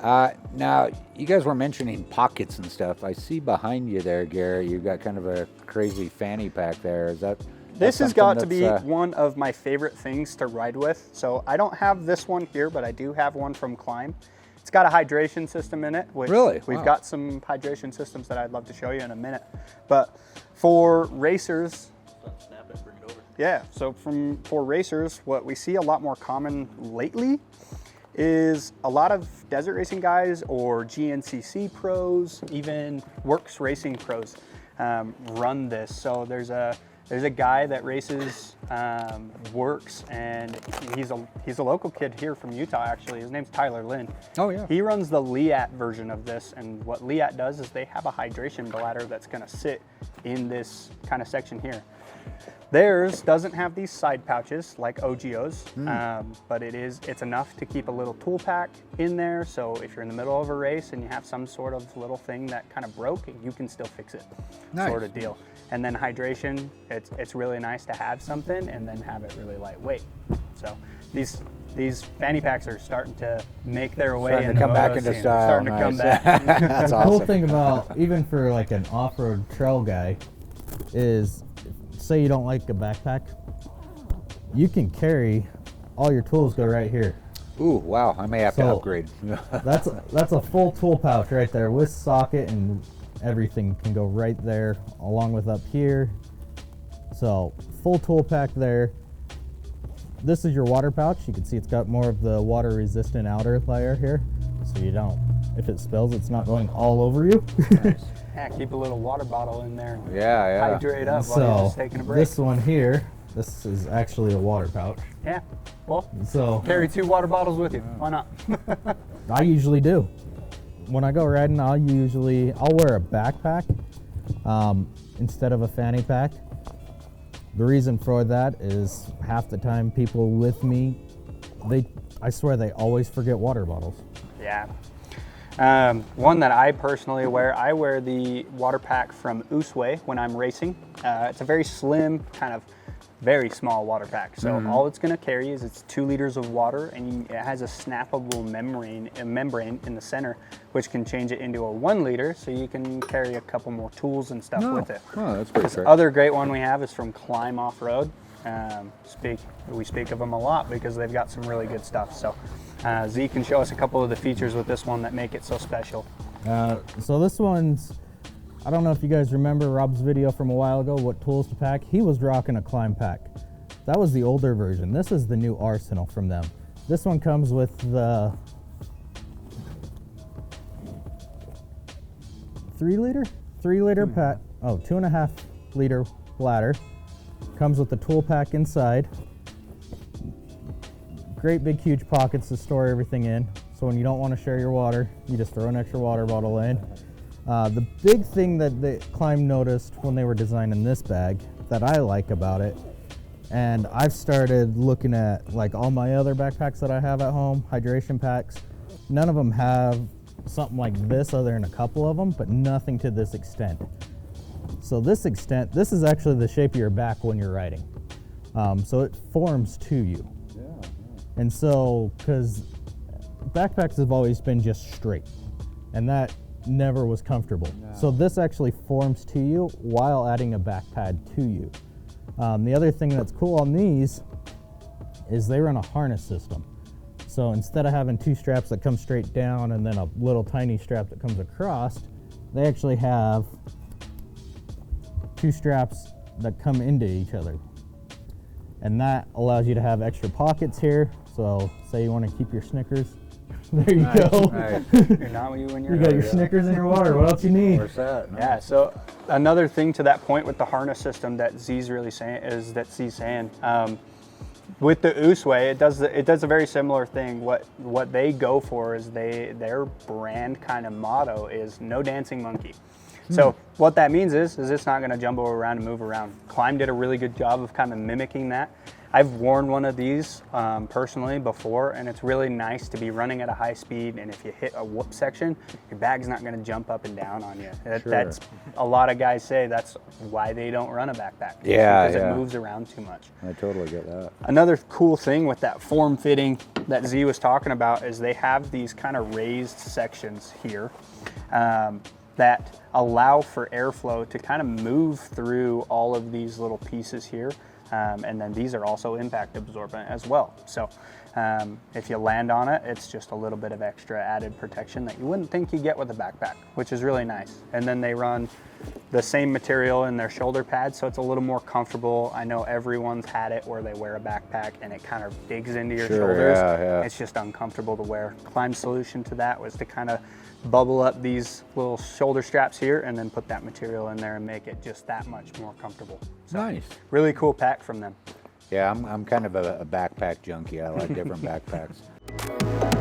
Now, you guys were mentioning pockets and stuff. I see behind you there, Gary, you've got kind of a crazy fanny pack there. Is that... This has got to be one of my favorite things to ride with. So I don't have this one here, but I do have one from Climb. It's got a hydration system in it. Which really? We've got some hydration systems that I'd love to show you in a minute. But for racers, snap it, bring it over. Yeah, so for racers, what we see a lot more common lately is a lot of desert racing guys or GNCC pros, even Works racing pros run this. So there's a guy that races Works, and he's a local kid here from Utah, actually. His name's Tyler Lynn. Oh, yeah. He runs the Liat version of this, and what Liat does is they have a hydration bladder that's gonna sit in this kind of section here. Theirs doesn't have these side pouches like OGO's, but it's enough to keep a little tool pack in there. So if you're in the middle of a race and you have some sort of little thing that kind of broke, you can still fix it, sort of deal. And then hydration, it's really nice to have something and then have it really lightweight. So these fanny packs are starting to make their way starting to come back into style. Starting to come back. That's The awesome. cool thing about, even for like an off-road trail guy, is say you don't like a backpack, you can carry all your tools go right here. Ooh, wow, I may have to upgrade. That's a full tool pouch right there with socket, and everything can go right there along with up here. So full tool pack there. This is your water pouch. You can see it's got more of the water resistant outer layer here, so you don't, if it spills, it's not going all over you. Nice. Yeah, keep a little water bottle in there. Yeah. Hydrate up while you're just taking a break. This one here, this is actually a water pouch. Yeah, well, So carry 2 water bottles with you. Why not? I usually do. When I go riding, I'll wear a backpack instead of a fanny pack. The reason for that is half the time people with me, I swear they always forget water bottles. Yeah. One that I personally wear, I wear the water pack from Uswe when I'm racing. It's a very slim, kind of very small water pack. So all it's going to carry is it's 2 liters of water, and it has a snappable membrane in the center, which can change it into a 1 liter, so you can carry a couple more tools and stuff with it. Oh, that's pretty This great. other great one we have is from Climb Off-Road. We speak of them a lot because they've got some really good stuff. So Z can show us a couple of the features with this one that make it so special. So this one's, I don't know if you guys remember Rob's video from a while ago, what tools to pack. He was rocking a Climb pack. That was the older version. This is the new Arsenal from them. This one comes with the 3 liter pack, 2.5 liter bladder. Comes with the tool pack inside. Great big huge pockets to store everything in. So when you don't want to share your water, you just throw an extra water bottle in. The big thing that the Climb noticed when they were designing this bag that I like about it, and I've started looking at like all my other backpacks that I have at home, hydration packs, none of them have something like this other than a couple of them, but nothing to this extent. So this is actually the shape of your back when you're riding. So it forms to you. Yeah. And so, because backpacks have always been just straight, and that never was comfortable. No. So this actually forms to you while adding a back pad to you. The other thing that's cool on these is they run a harness system. So instead of having 2 straps that come straight down and then a little tiny strap that comes across, they actually have 2 straps that come into each other. And that allows you to have extra pockets here. So say you want to keep your Snickers, there you go. Nice. You're not when you're You got your Snickers in your water, what else you need? Where's that? Yeah, so another thing to that point with the harness system that Z's really saying is that Z's saying, with the Uswe, it does a very similar thing. What they go for is their brand kind of motto is no dancing monkey. So what that means is it's not going to jumbo around and move around. Climb did a really good job of kind of mimicking that. I've worn one of these personally before, and it's really nice to be running at a high speed, and if you hit a whoop section, your bag's not going to jump up and down on you. That's a lot of guys say that's why they don't run a backpack. Yeah, because it moves around too much. I totally get that. Another cool thing with that form-fitting that Z was talking about is they have these kind of raised sections here that allow for airflow to kind of move through all of these little pieces here. And then these are also impact absorbent as well. So if you land on it, it's just a little bit of extra added protection that you wouldn't think you get with a backpack, which is really nice. And then they run the same material in their shoulder pads, so it's a little more comfortable. I know everyone's had it where they wear a backpack and it kind of digs into your shoulders. Yeah. It's just uncomfortable to wear. Climb's solution to that was to kind of bubble up these little shoulder straps here and then put that material in there and make it just that much more comfortable. So, Nice. really cool pack from them. Yeah, I'm kind of a backpack junkie. I like different backpacks.